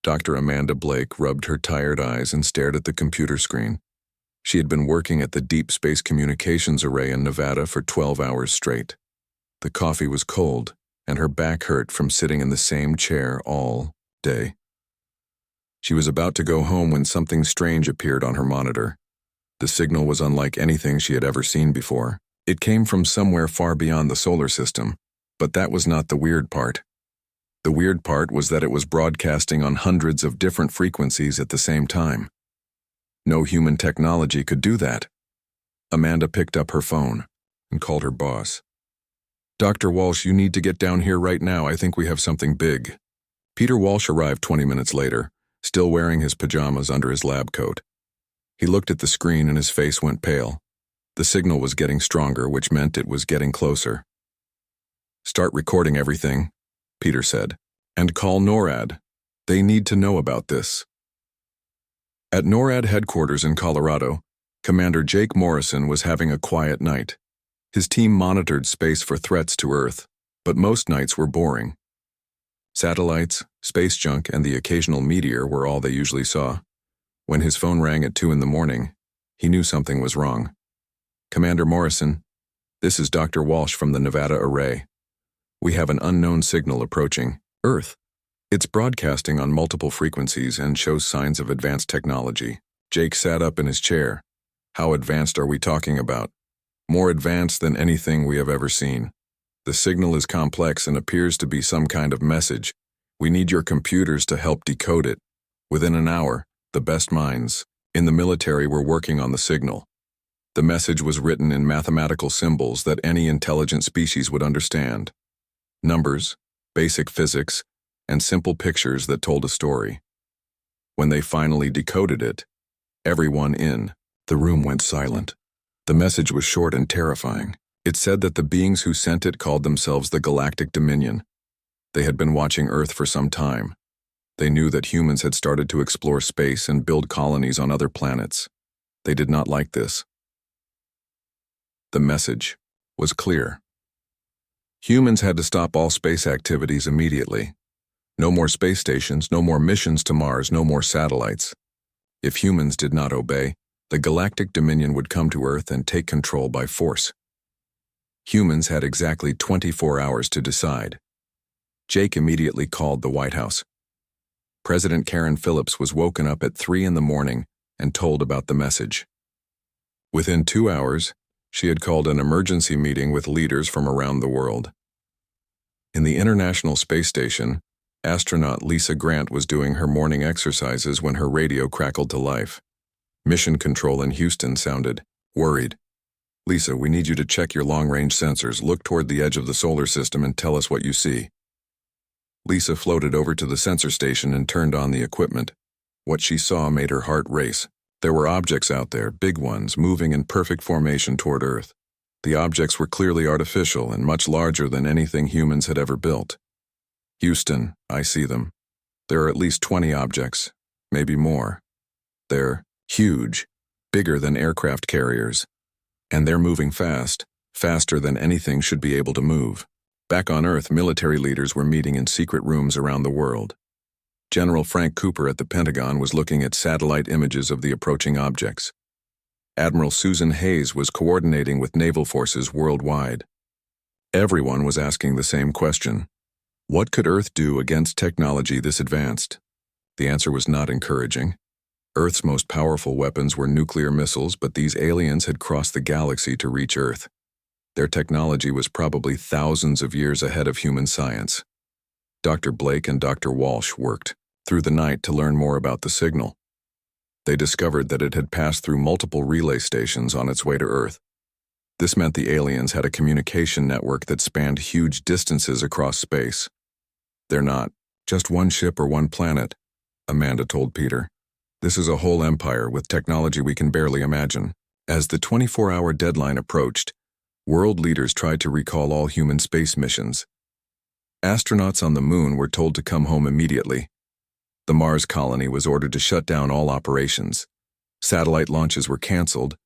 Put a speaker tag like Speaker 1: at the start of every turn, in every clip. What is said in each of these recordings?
Speaker 1: Dr. Amanda Blake rubbed her tired eyes and stared at the computer screen. She had been working at the Deep Space Communications Array in Nevada for 12 hours straight. The coffee was cold, and her back hurt from sitting in the same chair all day. She was about to go home when something strange appeared on her monitor. The signal was unlike anything she had ever seen before. It came from somewhere far beyond the solar system, but that was not the weird part. The weird part was that it was broadcasting on hundreds of different frequencies at the same time. No human technology could do that. Amanda picked up her phone and called her boss. "Dr. Walsh, you need to get down here right now. I think we have something big." Peter Walsh arrived 20 minutes later, still wearing his pajamas under his lab coat. He looked at the screen and his face went pale. The signal was getting stronger, which meant it was getting closer. "Start recording everything," Peter said, "and call NORAD. They need to know about this." At NORAD headquarters in Colorado, Commander Jake Morrison was having a quiet night. His team monitored space for threats to Earth, but most nights were boring. Satellites, space junk, and the occasional meteor were all they usually saw. When his phone rang at 2 in the morning, he knew something was wrong. "Commander Morrison, this is Dr. Walsh from the Nevada Array. We have an unknown signal approaching Earth. It's broadcasting on multiple frequencies and shows signs of advanced technology." Jake sat up in his chair. "How advanced are we talking about?" "More advanced than anything we have ever seen. The signal is complex and appears to be some kind of message. We need your computers to help decode it. Within an hour, the best minds in the military were working on the signal." The message was written in mathematical symbols that any intelligent species would understand. Numbers, basic physics, and simple pictures that told a story. When they finally decoded it, everyone in the room went silent. The message was short and terrifying. It said that the beings who sent it called themselves the Galactic Dominion. They had been watching Earth for some time. They knew that humans had started to explore space and build colonies on other planets. They did not like this. The message was clear. Humans had to stop all space activities immediately. No more space stations, no more missions to Mars, no more satellites. If humans did not obey, the Galactic Dominion would come to Earth and take control by force. Humans had exactly 24 hours to decide. Jake immediately called the White House. President Karen Phillips was woken up at 3 in the morning and told about the message. Within 2 hours, she had called an emergency meeting with leaders from around the world. In the International Space Station, astronaut Lisa Grant was doing her morning exercises when her radio crackled to life. Mission Control in Houston sounded worried. "Lisa, we need you to check your long-range sensors, look toward the edge of the solar system and tell us what you see." Lisa floated over to the sensor station and turned on the equipment. What she saw made her heart race. There were objects out there, big ones, moving in perfect formation toward Earth. The objects were clearly artificial and much larger than anything humans had ever built. "Houston, I see them. There are at least 20 objects, maybe more. They're huge, bigger than aircraft carriers. And they're moving fast, faster than anything should be able to move." Back on Earth, military leaders were meeting in secret rooms around the world. General Frank Cooper at the Pentagon was looking at satellite images of the approaching objects. Admiral Susan Hayes was coordinating with naval forces worldwide. Everyone was asking the same question. What could Earth do against technology this advanced? The answer was not encouraging. Earth's most powerful weapons were nuclear missiles, but these aliens had crossed the galaxy to reach Earth. Their technology was probably thousands of years ahead of human science. Dr. Blake and Dr. Walsh worked through the night to learn more about the signal. They discovered that it had passed through multiple relay stations on its way to Earth. This meant the aliens had a communication network that spanned huge distances across space. "They're not just one ship or one planet," Amanda told Peter. "This is a whole empire with technology we can barely imagine." As the 24-hour deadline approached, world leaders tried to recall all human space missions. Astronauts on the Moon were told to come home immediately. The Mars colony was ordered to shut down all operations. Satellite launches were canceled,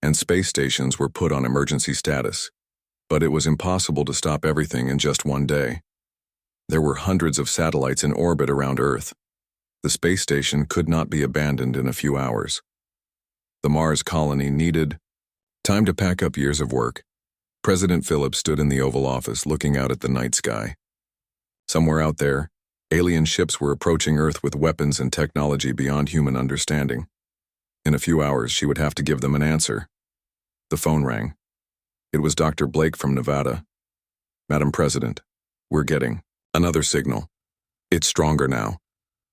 Speaker 1: and space stations were put on emergency status. But it was impossible to stop everything in just one day. There were hundreds of satellites in orbit around Earth. The space station could not be abandoned in a few hours. The Mars colony needed time to pack up years of work. President Phillips stood in the Oval Office looking out at the night sky. Somewhere out there, alien ships were approaching Earth with weapons and technology beyond human understanding. In a few hours, she would have to give them an answer. The phone rang. It was Dr. Blake from Nevada. "Madam President, we're getting another signal. It's stronger now.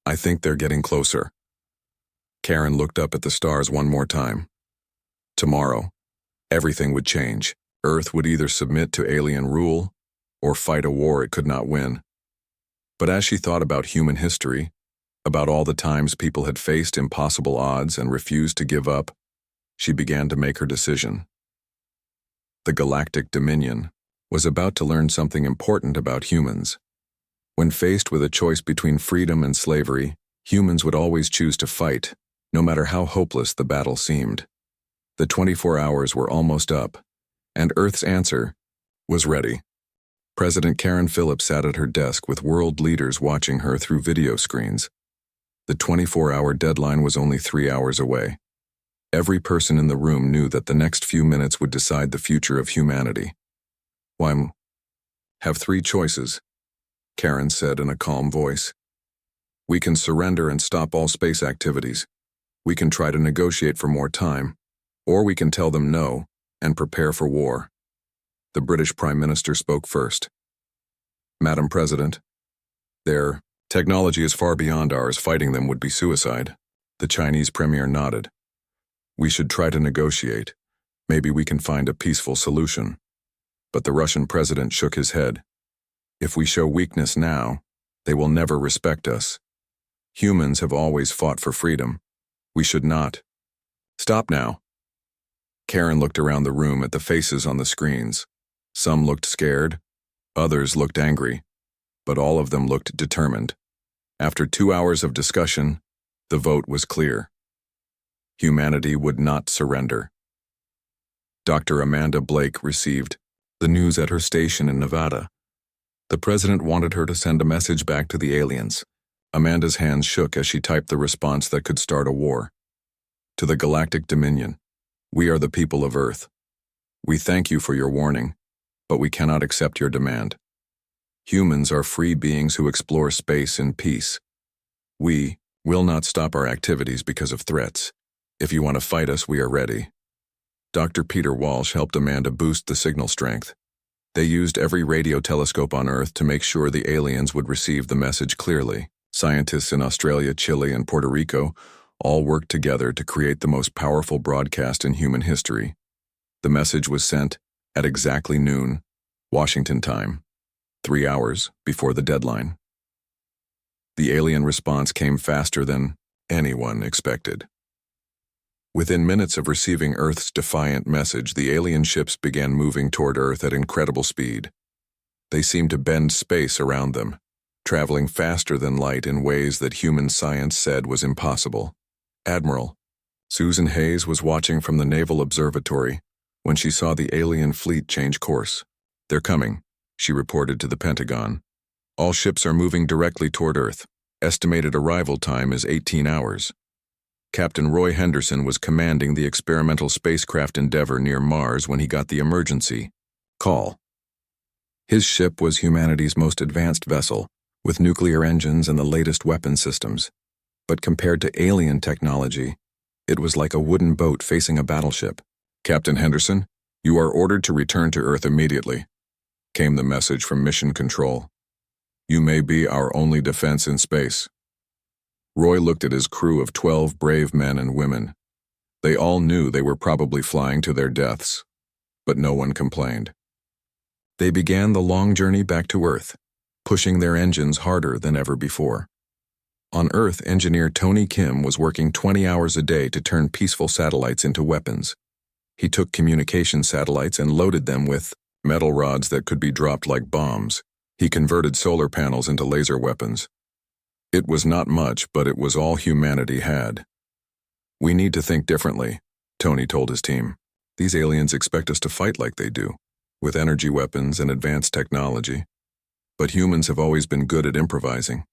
Speaker 1: I think they're getting closer." Karen looked up at the stars one more time. Tomorrow, everything would change. Earth would either submit to alien rule or fight a war it could not win. But as she thought about human history, about all the times people had faced impossible odds and refused to give up, she began to make her decision. The Galactic Dominion was about to learn something important about humans. When faced with a choice between freedom and slavery, humans would always choose to fight, no matter how hopeless the battle seemed. The 24 hours were almost up, and Earth's answer was ready. President Karen Phillips sat at her desk with world leaders watching her through video screens. The 24-hour deadline was only 3 hours away. Every person in the room knew that the next few minutes would decide the future of humanity. "Why, have 3 choices," Karen said in a calm voice. "We can surrender and stop all space activities. We can try to negotiate for more time, or we can tell them no and prepare for war." The British Prime Minister spoke first. "Madam President, their technology is far beyond ours. Fighting them would be suicide." The Chinese Premier nodded. "We should try to negotiate. Maybe we can find a peaceful solution." But the Russian president shook his head. "If we show weakness now, they will never respect us. Humans have always fought for freedom. We should not." "Stop now." Karen looked around the room at the faces on the screens. Some looked scared, others looked angry, but all of them looked determined. After 2 hours of discussion, the vote was clear. Humanity would not surrender. Dr. Amanda Blake received the news at her station in Nevada. The president wanted her to send a message back to the aliens. Amanda's hands shook as she typed the response that could start a war. "To the Galactic Dominion, we are the people of Earth. We thank you for your warning, but we cannot accept your demand. Humans are free beings who explore space in peace. We will not stop our activities because of threats. If you want to fight us, we are ready." Dr. Peter Walsh helped Amanda boost the signal strength. They used every radio telescope on Earth to make sure the aliens would receive the message clearly. Scientists in Australia, Chile, and Puerto Rico all worked together to create the most powerful broadcast in human history. The message was sent at exactly noon, Washington time, 3 hours before the deadline. The alien response came faster than anyone expected. Within minutes of receiving Earth's defiant message, the alien ships began moving toward Earth at incredible speed. They seemed to bend space around them, traveling faster than light in ways that human science said was impossible. Admiral Susan Hayes was watching from the Naval Observatory when she saw the alien fleet change course. "They're coming," she reported to the Pentagon. "All ships are moving directly toward Earth. Estimated arrival time is 18 hours. Captain Roy Henderson was commanding the experimental spacecraft Endeavour near Mars when he got the emergency call. His ship was humanity's most advanced vessel, with nuclear engines and the latest weapon systems. But compared to alien technology, it was like a wooden boat facing a battleship. "Captain Henderson, you are ordered to return to Earth immediately," came the message from Mission Control. "You may be our only defense in space." Roy looked at his crew of 12 brave men and women. They all knew they were probably flying to their deaths, but no one complained. They began the long journey back to Earth, pushing their engines harder than ever before. On Earth, engineer Tony Kim was working 20 hours a day to turn peaceful satellites into weapons. He took communication satellites and loaded them with metal rods that could be dropped like bombs. He converted solar panels into laser weapons. It was not much, but it was all humanity had. "We need to think differently," Tony told his team. "These aliens expect us to fight like they do, with energy weapons and advanced technology. But humans have always been good at improvising."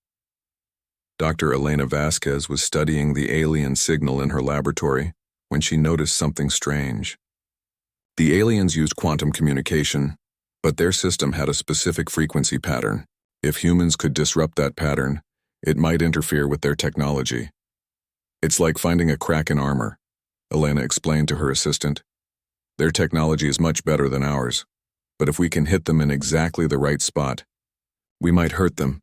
Speaker 1: Dr. Elena Vasquez was studying the alien signal in her laboratory when she noticed something strange. The aliens used quantum communication, but their system had a specific frequency pattern. If humans could disrupt that pattern, it might interfere with their technology. It's like finding a crack in armor, Elena explained to her assistant. Their technology is much better than ours, but if we can hit them in exactly the right spot, we might hurt them.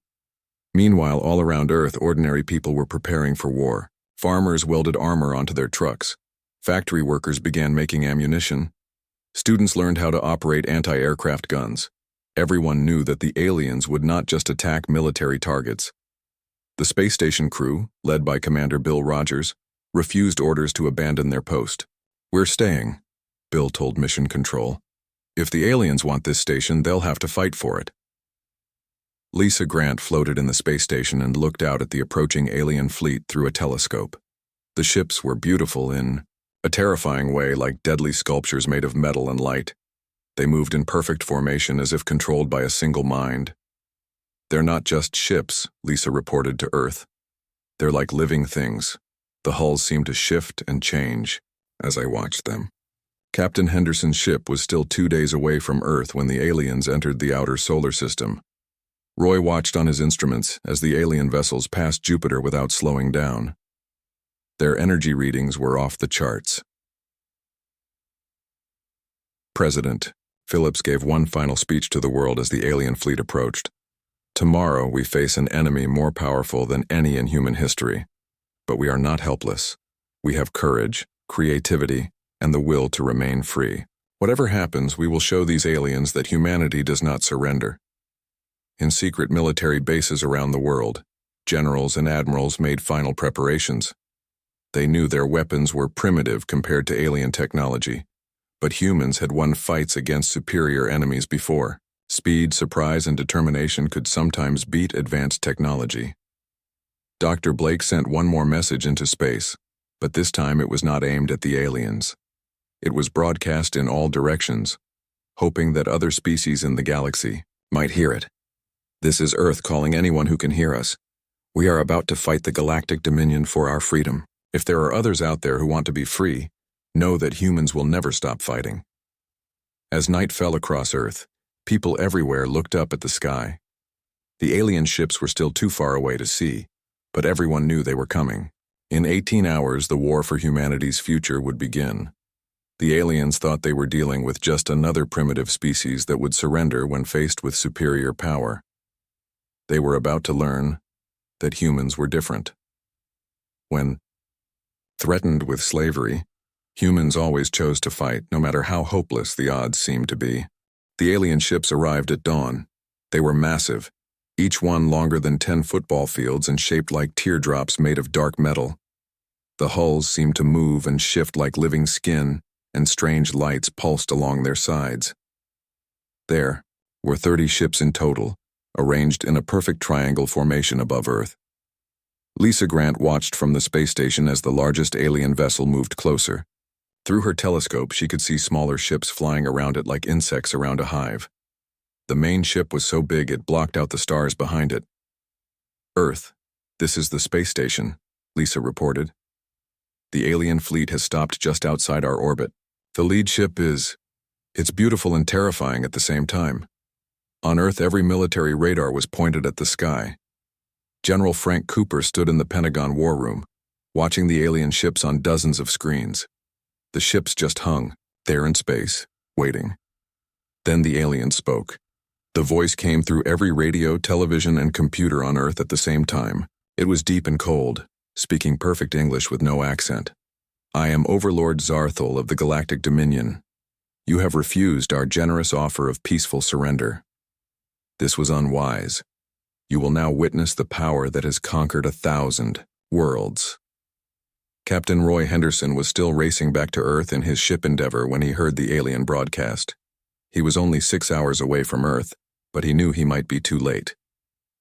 Speaker 1: Meanwhile, all around Earth, ordinary people were preparing for war. Farmers welded armor onto their trucks. Factory workers began making ammunition. Students learned how to operate anti-aircraft guns. Everyone knew that the aliens would not just attack military targets. The space station crew, led by Commander Bill Rogers, refused orders to abandon their post. "We're staying," Bill told Mission Control. "If the aliens want this station, they'll have to fight for it." Lisa Grant floated in the space station and looked out at the approaching alien fleet through a telescope. The ships were beautiful in a terrifying way, like deadly sculptures made of metal and light. They moved in perfect formation as if controlled by a single mind. "They're not just ships," Lisa reported to Earth. "They're like living things." The hulls seemed to shift and change as I watched them. Captain Henderson's ship was still 2 days away from Earth when the aliens entered the outer solar system. Roy watched on his instruments as the alien vessels passed Jupiter without slowing down. Their energy readings were off the charts. President Phillips gave one final speech to the world as the alien fleet approached. "Tomorrow we face an enemy more powerful than any in human history. But we are not helpless. We have courage, creativity, and the will to remain free. Whatever happens, we will show these aliens that humanity does not surrender." In secret military bases around the world, generals and admirals made final preparations. They knew their weapons were primitive compared to alien technology, but humans had won fights against superior enemies before. Speed, surprise, and determination could sometimes beat advanced technology. Dr. Blake sent one more message into space, but this time it was not aimed at the aliens. It was broadcast in all directions, hoping that other species in the galaxy might hear it. "This is Earth calling anyone who can hear us. We are about to fight the Galactic Dominion for our freedom. If there are others out there who want to be free, know that humans will never stop fighting." As night fell across Earth, people everywhere looked up at the sky. The alien ships were still too far away to see, but everyone knew they were coming. In 18 hours, the war for humanity's future would begin. The aliens thought they were dealing with just another primitive species that would surrender when faced with superior power. They were about to learn that humans were different. When threatened with slavery, humans always chose to fight, no matter how hopeless the odds seemed to be. The alien ships arrived at dawn. They were massive, each one longer than 10 football fields and shaped like teardrops made of dark metal. The hulls seemed to move and shift like living skin, and strange lights pulsed along their sides. There were 30 ships in total, arranged in a perfect triangle formation above Earth. Lisa Grant watched from the space station as the largest alien vessel moved closer. Through her telescope, she could see smaller ships flying around it like insects around a hive. The main ship was so big it blocked out the stars behind it. "Earth, this is the space station," Lisa reported. "The alien fleet has stopped just outside our orbit. The lead ship it's beautiful and terrifying at the same time. On Earth, every military radar was pointed at the sky. General Frank Cooper stood in the Pentagon war room, watching the alien ships on dozens of screens. The ships just hung, there in space, waiting. Then the alien spoke. The voice came through every radio, television, and computer on Earth at the same time. It was deep and cold, speaking perfect English with no accent. "I am Overlord Zarthal of the Galactic Dominion. You have refused our generous offer of peaceful surrender. This was unwise. You will now witness the power that has conquered 1,000 worlds." Captain Roy Henderson was still racing back to Earth in his ship Endeavour when he heard the alien broadcast. He was only 6 hours away from Earth, but he knew he might be too late.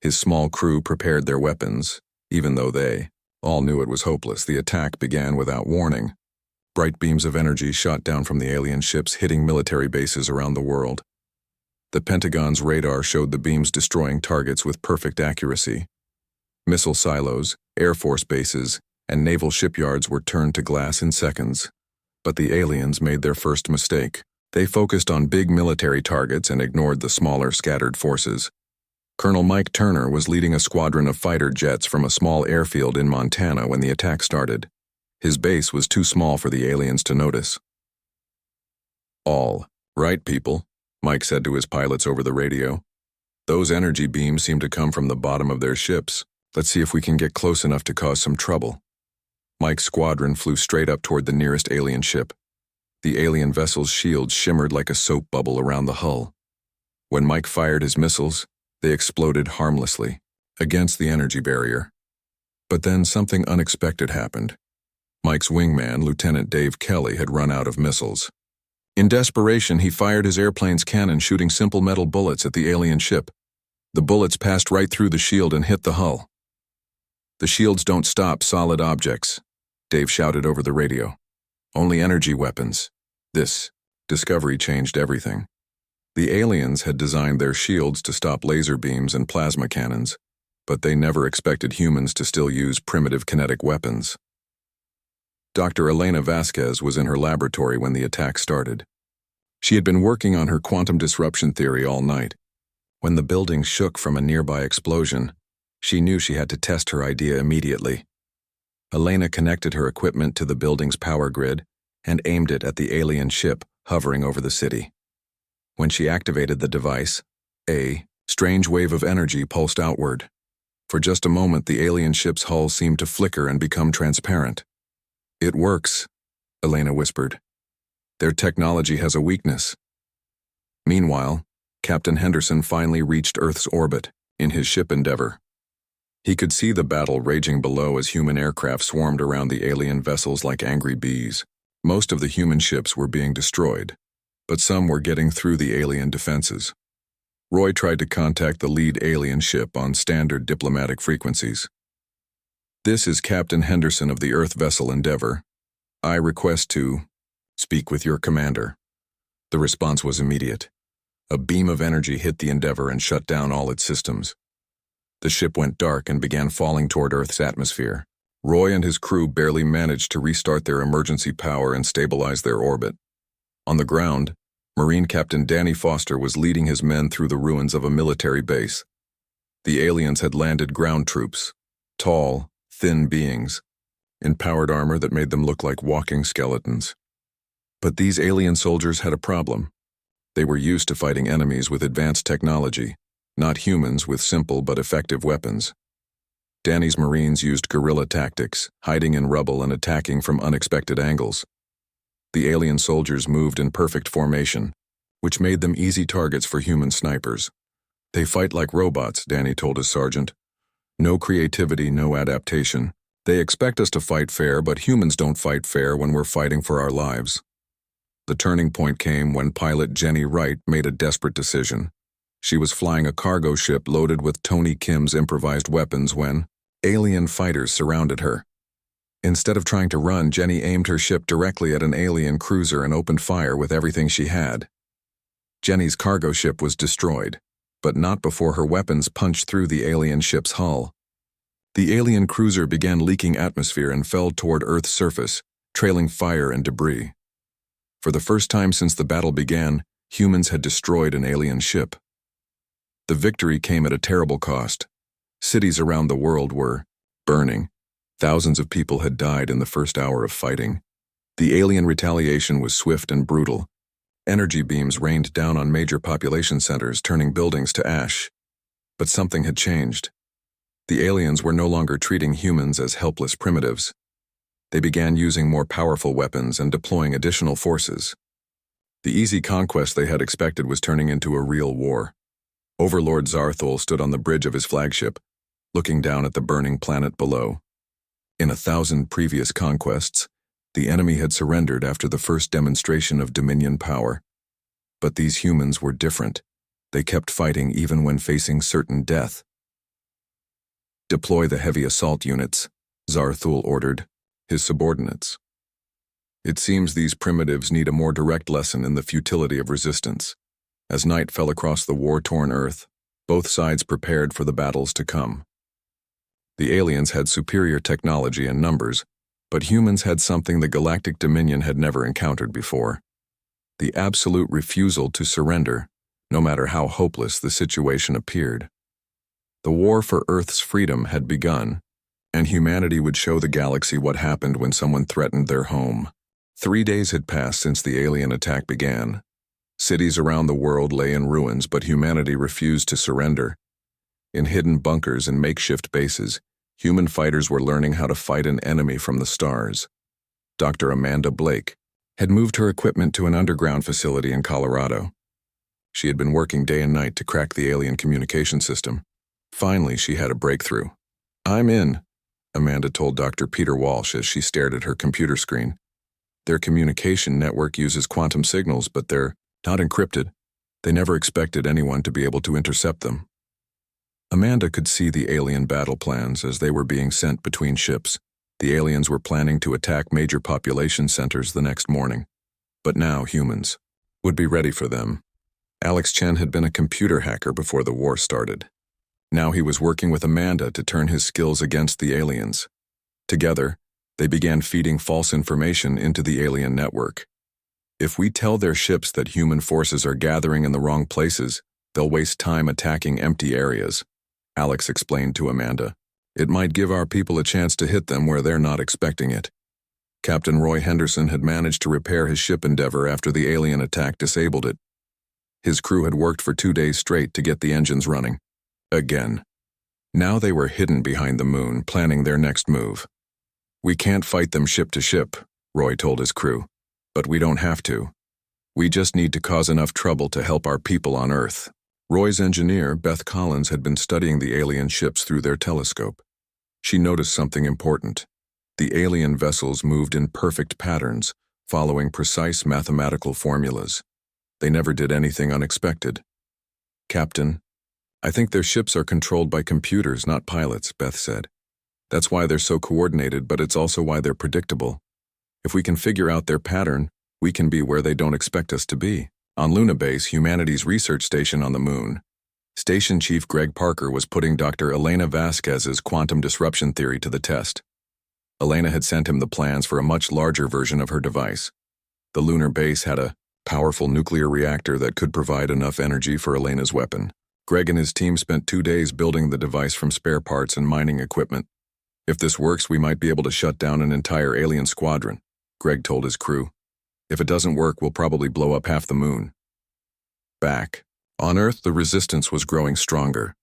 Speaker 1: His small crew prepared their weapons, even though they all knew it was hopeless. The attack began without warning. Bright beams of energy shot down from the alien ships, hitting military bases around the world. The Pentagon's radar showed the beams destroying targets with perfect accuracy. Missile silos, Air Force bases, and naval shipyards were turned to glass in seconds. But the aliens made their first mistake. They focused on big military targets and ignored the smaller, scattered forces. Colonel Mike Turner was leading a squadron of fighter jets from a small airfield in Montana when the attack started. His base was too small for the aliens to notice. "All right, people," Mike said to his pilots over the radio. "Those energy beams seem to come from the bottom of their ships. Let's see if we can get close enough to cause some trouble." Mike's squadron flew straight up toward the nearest alien ship. The alien vessel's shields shimmered like a soap bubble around the hull. When Mike fired his missiles, they exploded harmlessly against the energy barrier. But then something unexpected happened. Mike's wingman, Lieutenant Dave Kelly, had run out of missiles. In desperation, he fired his airplane's cannon, shooting simple metal bullets at the alien ship. The bullets passed right through the shield and hit the hull. "The shields don't stop solid objects," Dave shouted over the radio. "Only energy weapons." This discovery changed everything. The aliens had designed their shields to stop laser beams and plasma cannons, but they never expected humans to still use primitive kinetic weapons. Dr. Elena Vasquez was in her laboratory when the attack started. She had been working on her quantum disruption theory all night. When the building shook from a nearby explosion, she knew she had to test her idea immediately. Elena connected her equipment to the building's power grid and aimed it at the alien ship hovering over the city. When she activated the device, a strange wave of energy pulsed outward. For just a moment, the alien ship's hull seemed to flicker and become transparent. "It works," Elena whispered. "Their technology has a weakness." Meanwhile, Captain Henderson finally reached Earth's orbit in his ship Endeavour. He could see the battle raging below as human aircraft swarmed around the alien vessels like angry bees. Most of the human ships were being destroyed, but some were getting through the alien defenses. Roy tried to contact the lead alien ship on standard diplomatic frequencies. "This is Captain Henderson of the Earth vessel Endeavour. I request to speak with your commander." The response was immediate. A beam of energy hit the Endeavour and shut down all its systems. The ship went dark and began falling toward Earth's atmosphere. Roy and his crew barely managed to restart their emergency power and stabilize their orbit. On the ground, Marine Captain Danny Foster was leading his men through the ruins of a military base. The aliens had landed ground troops, tall, thin beings, in powered armor that made them look like walking skeletons. But these alien soldiers had a problem. They were used to fighting enemies with advanced technology, not humans with simple but effective weapons. Danny's Marines used guerrilla tactics, hiding in rubble and attacking from unexpected angles. The alien soldiers moved in perfect formation, which made them easy targets for human snipers. "They fight like robots," Danny told his sergeant. "No creativity, no adaptation. They expect us to fight fair, but humans don't fight fair when we're fighting for our lives." The turning point came when pilot Jenny Wright made a desperate decision. She was flying a cargo ship loaded with Tony Kim's improvised weapons when alien fighters surrounded her. Instead of trying to run, Jenny aimed her ship directly at an alien cruiser and opened fire with everything she had. Jenny's cargo ship was destroyed, but not before her weapons punched through the alien ship's hull. The alien cruiser began leaking atmosphere and fell toward Earth's surface, trailing fire and debris. For the first time since the battle began, humans had destroyed an alien ship. The victory came at a terrible cost. Cities around the world were burning. Thousands of people had died in the first hour of fighting. The alien retaliation was swift and brutal. Energy beams rained down on major population centers, turning buildings to ash. But something had changed. The aliens were no longer treating humans as helpless primitives. They began using more powerful weapons and deploying additional forces. The easy conquest they had expected was turning into a real war. Overlord Zarthul stood on the bridge of his flagship, looking down at the burning planet below. In 1,000 previous conquests, the enemy had surrendered after the first demonstration of Dominion power. But these humans were different. They kept fighting even when facing certain death. "Deploy the heavy assault units," Zarthul ordered his subordinates. "It seems these primitives need a more direct lesson in the futility of resistance." As night fell across the war-torn Earth, both sides prepared for the battles to come. The aliens had superior technology and numbers, but humans had something the Galactic Dominion had never encountered before: the absolute refusal to surrender, no matter how hopeless the situation appeared. The war for Earth's freedom had begun, and humanity would show the galaxy what happened when someone threatened their home. 3 days had passed since the alien attack began. Cities around the world lay in ruins, but humanity refused to surrender. In hidden bunkers and makeshift bases, human fighters were learning how to fight an enemy from the stars. Dr. Amanda Blake had moved her equipment to an underground facility in Colorado. She had been working day and night to crack the alien communication system. Finally, she had a breakthrough. "I'm in," Amanda told Dr. Peter Walsh as she stared at her computer screen. "Their communication network uses quantum signals, but they're not encrypted. They never expected anyone to be able to intercept them." Amanda could see the alien battle plans as they were being sent between ships. The aliens were planning to attack major population centers the next morning. But now humans would be ready for them. Alex Chen had been a computer hacker before the war started. Now he was working with Amanda to turn his skills against the aliens. Together, they began feeding false information into the alien network. "If we tell their ships that human forces are gathering in the wrong places, they'll waste time attacking empty areas," Alex explained to Amanda. "It might give our people a chance to hit them where they're not expecting it." Captain Roy Henderson had managed to repair his ship Endeavour after the alien attack disabled it. His crew had worked for 2 days straight to get the engines running. Again. Now they were hidden behind the moon, planning their next move. "We can't fight them ship to ship," Roy told his crew. "But we don't have to. We just need to cause enough trouble to help our people on Earth." Roy's engineer, Beth Collins, had been studying the alien ships through their telescope. She noticed something important. The alien vessels moved in perfect patterns, following precise mathematical formulas. They never did anything unexpected. "Captain, I think their ships are controlled by computers, not pilots," Beth said. "That's why they're so coordinated, but it's also why they're predictable. If we can figure out their pattern, we can be where they don't expect us to be." On Luna Base, humanity's research station on the moon, Station Chief Greg Parker was putting Dr. Elena Vasquez's quantum disruption theory to the test. Elena had sent him the plans for a much larger version of her device. The lunar base had a powerful nuclear reactor that could provide enough energy for Elena's weapon. Greg and his team spent 2 days building the device from spare parts and mining equipment. "If this works, we might be able to shut down an entire alien squadron," Greg told his crew. "If it doesn't work, we'll probably blow up half the moon." Back on Earth, the resistance was growing stronger.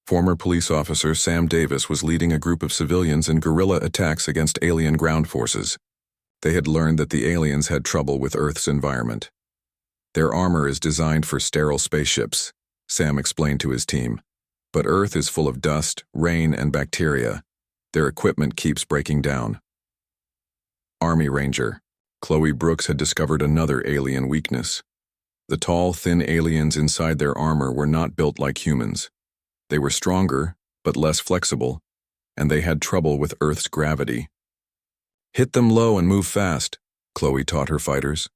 Speaker 1: Former police officer Sam Davis was leading a group of civilians in guerrilla attacks against alien ground forces. They had learned that the aliens had trouble with Earth's environment. "Their armor is designed for sterile spaceships," Sam explained to his team. "But Earth is full of dust, rain, and bacteria. Their equipment keeps breaking down." Army Ranger Chloe Brooks had discovered another alien weakness. The tall, thin aliens inside their armor were not built like humans. They were stronger, but less flexible, and they had trouble with Earth's gravity. "Hit them low and move fast," Chloe taught her fighters.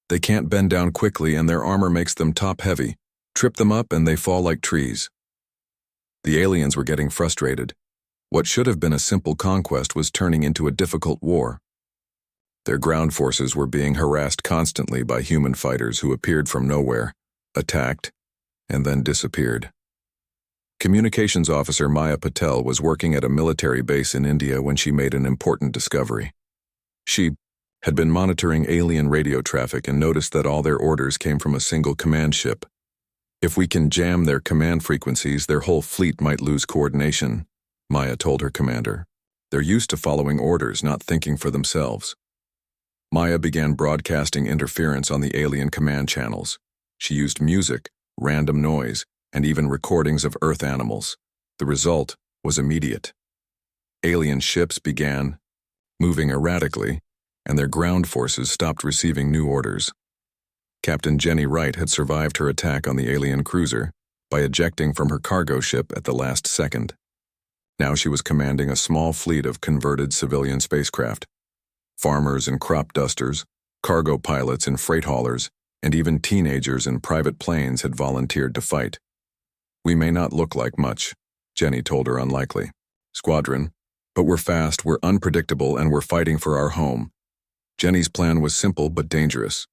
Speaker 1: "They can't bend down quickly, and their armor makes them top-heavy. Trip them up and they fall like trees." The aliens were getting frustrated. What should have been a simple conquest was turning into a difficult war. Their ground forces were being harassed constantly by human fighters who appeared from nowhere, attacked, and then disappeared. Communications officer Maya Patel was working at a military base in India when she made an important discovery. She had been monitoring alien radio traffic and noticed that all their orders came from a single command ship. "If we can jam their command frequencies, their whole fleet might lose coordination," Maya told her commander. "They're used to following orders, not thinking for themselves." Maya began broadcasting interference on the alien command channels. She used music, random noise, and even recordings of Earth animals. The result was immediate. Alien ships began moving erratically, and their ground forces stopped receiving new orders. Captain Jenny Wright had survived her attack on the alien cruiser by ejecting from her cargo ship at the last second. Now she was commanding a small fleet of converted civilian spacecraft. Farmers and crop dusters, cargo pilots and freight haulers, and even teenagers in private planes had volunteered to fight. "We may not look like much," Jenny told her unlikely, Squadron, but we're fast, we're unpredictable, and we're fighting for our home. Jenny's plan was simple but dangerous.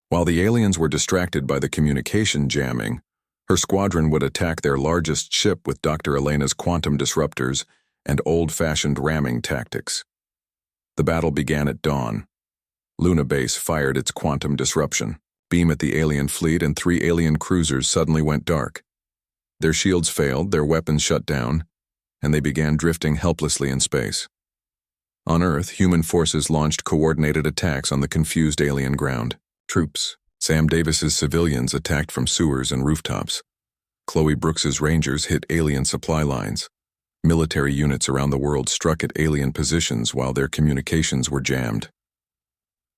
Speaker 1: While the aliens were distracted by the communication jamming, her squadron would attack their largest ship with Dr. Elena's quantum disruptors and old-fashioned ramming tactics. The battle began at dawn. Luna Base fired its quantum disruption beam at the alien fleet, and 3 alien cruisers suddenly went dark. Their shields failed, their weapons shut down, and they began drifting helplessly in space. On Earth, human forces launched coordinated attacks on the confused alien ground. Troops, Sam Davis's civilians attacked from sewers and rooftops. Chloe Brooks's Rangers hit alien supply lines. Military units around the world struck at alien positions while their communications were jammed.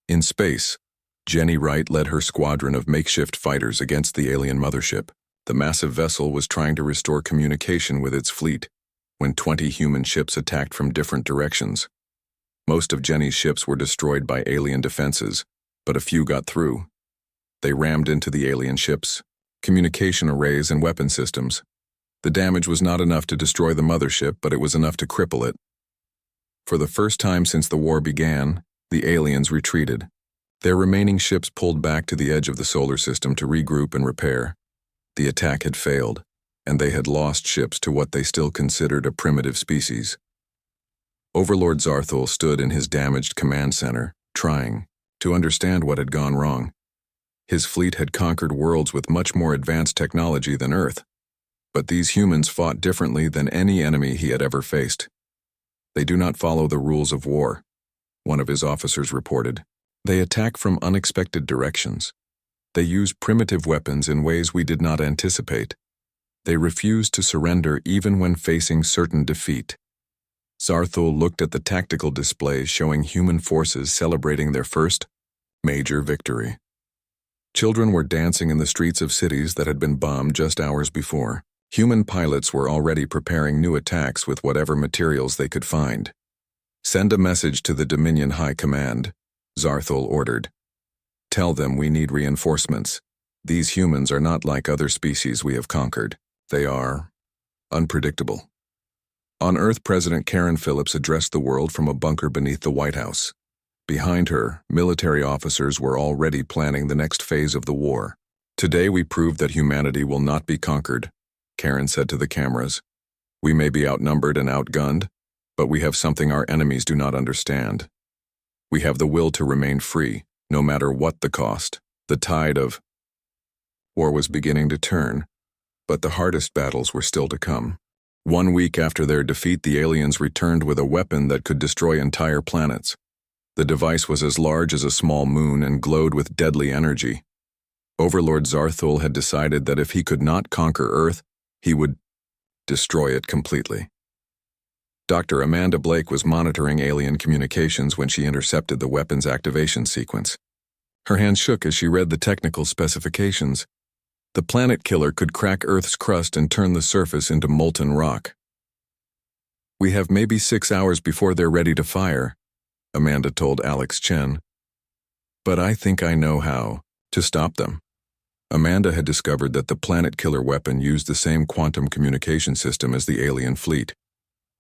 Speaker 1: In space, Jenny Wright led her squadron of makeshift fighters against the alien mothership. The massive vessel was trying to restore communication with its fleet when 20 human ships attacked from different directions. Most of Jenny's ships were destroyed by alien defenses, but a few got through. They rammed into the alien ships, communication arrays, and weapon systems. The damage was not enough to destroy the mothership, but it was enough to cripple it. For the first time since the war began, the aliens retreated. Their remaining ships pulled back to the edge of the solar system to regroup and repair. The attack had failed, and they had lost ships to what they still considered a primitive species. Overlord Zarthul stood in his damaged command center, trying to understand what had gone wrong. His fleet had conquered worlds with much more advanced technology than Earth, but these humans fought differently than any enemy he had ever faced. They do not follow the rules of war, one of his officers reported. They attack from unexpected directions. They use primitive weapons in ways we did not anticipate. They refuse to surrender even when facing certain defeat. Zarthul looked at the tactical displays showing human forces celebrating their first major victory. Children were dancing in the streets of cities that had been bombed just hours before. Human pilots were already preparing new attacks with whatever materials they could find. "Send a message to the Dominion High Command," Zarthul ordered. "Tell them we need reinforcements. These humans are not like other species we have conquered. They are unpredictable." On Earth, President Karen Phillips addressed the world from a bunker beneath the White House. Behind her, military officers were already planning the next phase of the war. "Today we proved that humanity will not be conquered," Karen said to the cameras. "We may be outnumbered and outgunned, but we have something our enemies do not understand. We have the will to remain free, no matter what the cost." The tide of war was beginning to turn, but the hardest battles were still to come. 1 week after their defeat, the aliens returned with a weapon that could destroy entire planets. The device was as large as a small moon and glowed with deadly energy. Overlord Zarthul had decided that if he could not conquer Earth, he would destroy it completely. Dr. Amanda Blake was monitoring alien communications when she intercepted the weapon's activation sequence. Her hands shook as she read the technical specifications. The planet killer could crack Earth's crust and turn the surface into molten rock. "We have maybe 6 hours before they're ready to fire," Amanda told Alex Chen. "But I think I know how to stop them." Amanda had discovered that the planet killer weapon used the same quantum communication system as the alien fleet.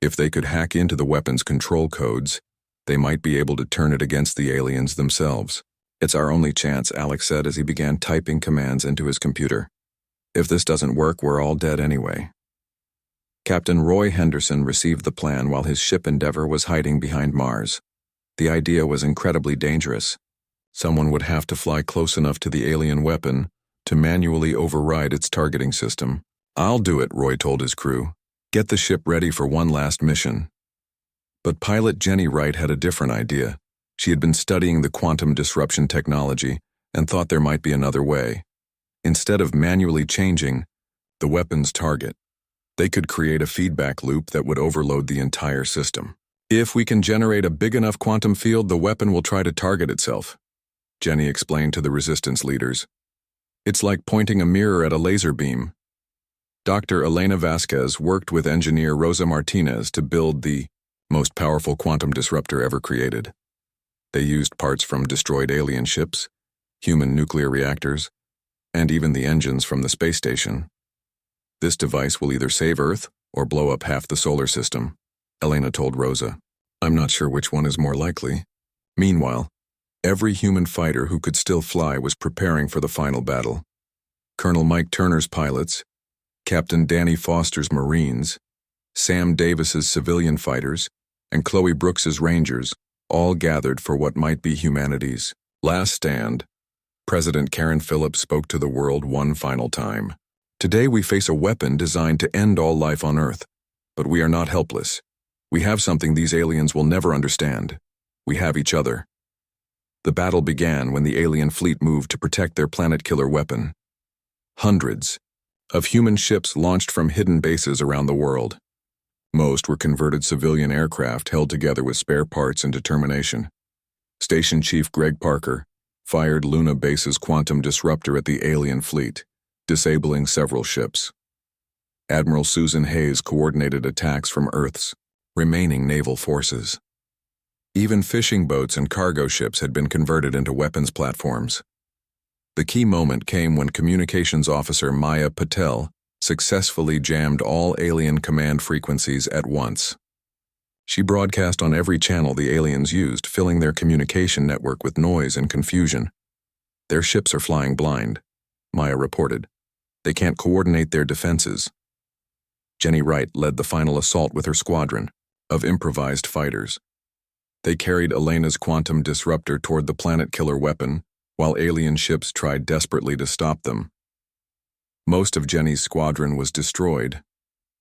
Speaker 1: If they could hack into the weapon's control codes, they might be able to turn it against the aliens themselves. "It's our only chance," Alex said as he began typing commands into his computer. "If this doesn't work, we're all dead anyway." Captain Roy Henderson received the plan while his ship Endeavour was hiding behind Mars. The idea was incredibly dangerous. Someone would have to fly close enough to the alien weapon to manually override its targeting system. "I'll do it," Roy told his crew. "Get the ship ready for one last mission." But pilot Jenny Wright had a different idea. She had been studying the quantum disruption technology and thought there might be another way. Instead of manually changing the weapon's target, they could create a feedback loop that would overload the entire system. "If we can generate a big enough quantum field, the weapon will try to target itself," Jenny explained to the resistance leaders. "It's like pointing a mirror at a laser beam." Dr. Elena Vasquez worked with engineer Rosa Martinez to build the most powerful quantum disruptor ever created. They used parts from destroyed alien ships, human nuclear reactors, and even the engines from the space station. "This device will either save Earth or blow up half the solar system," Elena told Rosa. I'm not sure which one is more likely. Meanwhile, every human fighter who could still fly was preparing for the final battle. Colonel Mike Turner's pilots, Captain Danny Foster's Marines, Sam Davis's civilian fighters, and Chloe Brooks's Rangers all gathered for what might be humanity's last stand. President Karen Phillips spoke to the world one final time. Today we face a weapon designed to end all life on Earth, but we are not helpless. We have something these aliens will never understand. We have each other. The battle began when the alien fleet moved to protect their planet-killer weapon. Hundreds of human ships launched from hidden bases around the world. Most were converted civilian aircraft held together with spare parts and determination. Station Chief Greg Parker fired Luna Base's quantum disruptor at the alien fleet, disabling several ships. Admiral Susan Hayes coordinated attacks from Earth's remaining naval forces. Even fishing boats and cargo ships had been converted into weapons platforms. The key moment came when Communications Officer Maya Patel successfully jammed all alien command frequencies at once. She broadcast on every channel the aliens used, filling their communication network with noise and confusion. Their ships are flying blind, Maya reported. They can't coordinate their defenses. Jenny Wright led the final assault with her squadron of improvised fighters. They carried Elena's quantum disruptor toward the planet-killer weapon, while alien ships tried desperately to stop them. Most of Jenny's squadron was destroyed,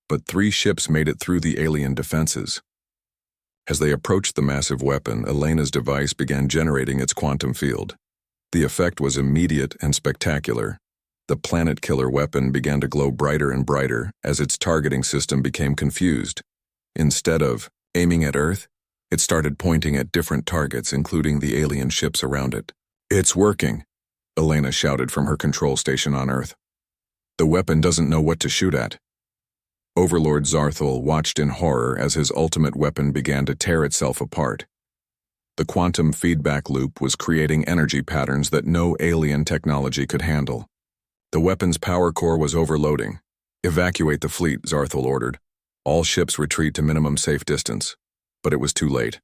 Speaker 1: but 3 ships made it through the alien defenses. As they approached the massive weapon, Elena's device began generating its quantum field. The effect was immediate and spectacular. The planet-killer weapon began to glow brighter and brighter as its targeting system became confused. Instead of aiming at Earth, it started pointing at different targets, including the alien ships around it. It's working, Elena shouted from her control station on Earth. The weapon doesn't know what to shoot at. Overlord Zarthul watched in horror as his ultimate weapon began to tear itself apart. The quantum feedback loop was creating energy patterns that no alien technology could handle. The weapon's power core was overloading. Evacuate the fleet, Zarthul ordered. All ships retreat to minimum safe distance. But it was too late.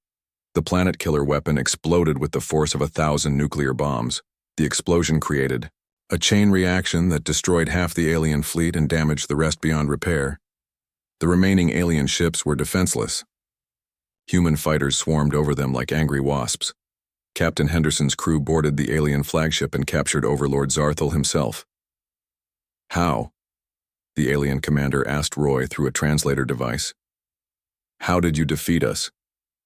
Speaker 1: The planet-killer weapon exploded with the force of 1,000 nuclear bombs. The explosion created a chain reaction that destroyed half the alien fleet and damaged the rest beyond repair. The remaining alien ships were defenseless. Human fighters swarmed over them like angry wasps. Captain Henderson's crew boarded the alien flagship and captured Overlord Zarthul himself. How? The alien commander asked Roy through a translator device. How did you defeat us?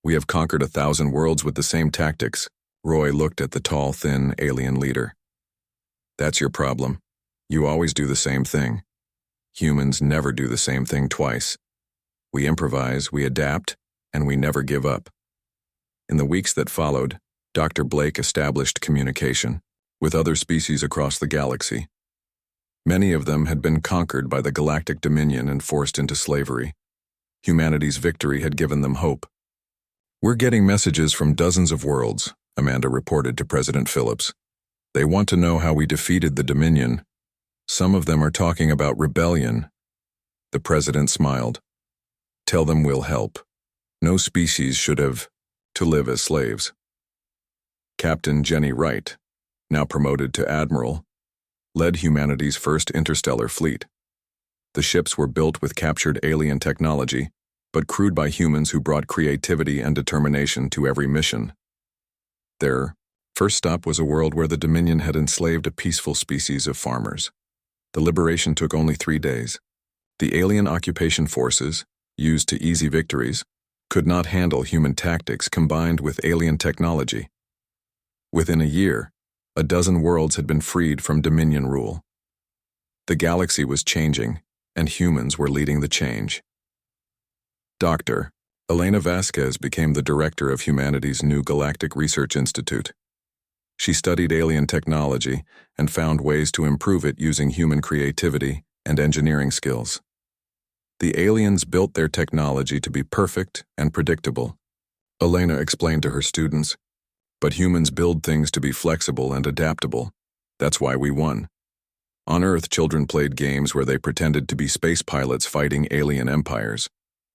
Speaker 1: We have conquered 1,000 worlds with the same tactics. Roy looked at the tall, thin alien leader. That's your problem. You always do the same thing. Humans never do the same thing twice. We improvise, we adapt, and we never give up. In the weeks that followed, Dr. Blake established communication with other species across the galaxy. Many of them had been conquered by the Galactic Dominion and forced into slavery. Humanity's victory had given them hope. We're getting messages from dozens of worlds, Amanda reported to President Phillips. They want to know how we defeated the Dominion. Some of them are talking about rebellion. The president smiled. Tell them we'll help. No species should have to live as slaves. Captain Jenny Wright, now promoted to admiral, led humanity's first interstellar fleet. The ships were built with captured alien technology, but crewed by humans who brought creativity and determination to every mission. Their first stop was a world where the Dominion had enslaved a peaceful species of farmers. The liberation took only 3 days. The alien occupation forces, used to easy victories, could not handle human tactics combined with alien technology. Within a year, 12 worlds had been freed from Dominion rule. The galaxy was changing, and humans were leading the change. Dr. Elena Vasquez became the director of humanity's new Galactic Research Institute. She studied alien technology and found ways to improve it using human creativity and engineering skills. The aliens built their technology to be perfect and predictable, Elena explained to her students. But humans build things to be flexible and adaptable. That's why we won. On Earth, children played games where they pretended to be space pilots fighting alien empires.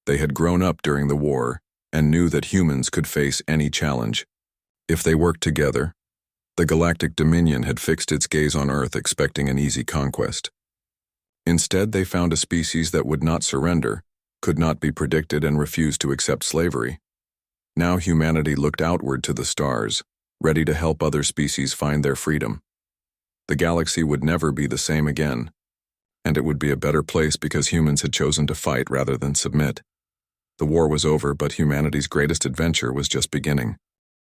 Speaker 1: They had grown up during the war and knew that humans could face any challenge. If they worked together, the Galactic Dominion had fixed its gaze on Earth expecting an easy conquest. Instead, they found a species that would not surrender, could not be predicted, and refused to accept slavery. Now humanity looked outward to the stars, ready to help other species find their freedom. The galaxy would never be the same again, and it would be a better place because humans had chosen to fight rather than submit. The war was over, but humanity's greatest adventure was just beginning.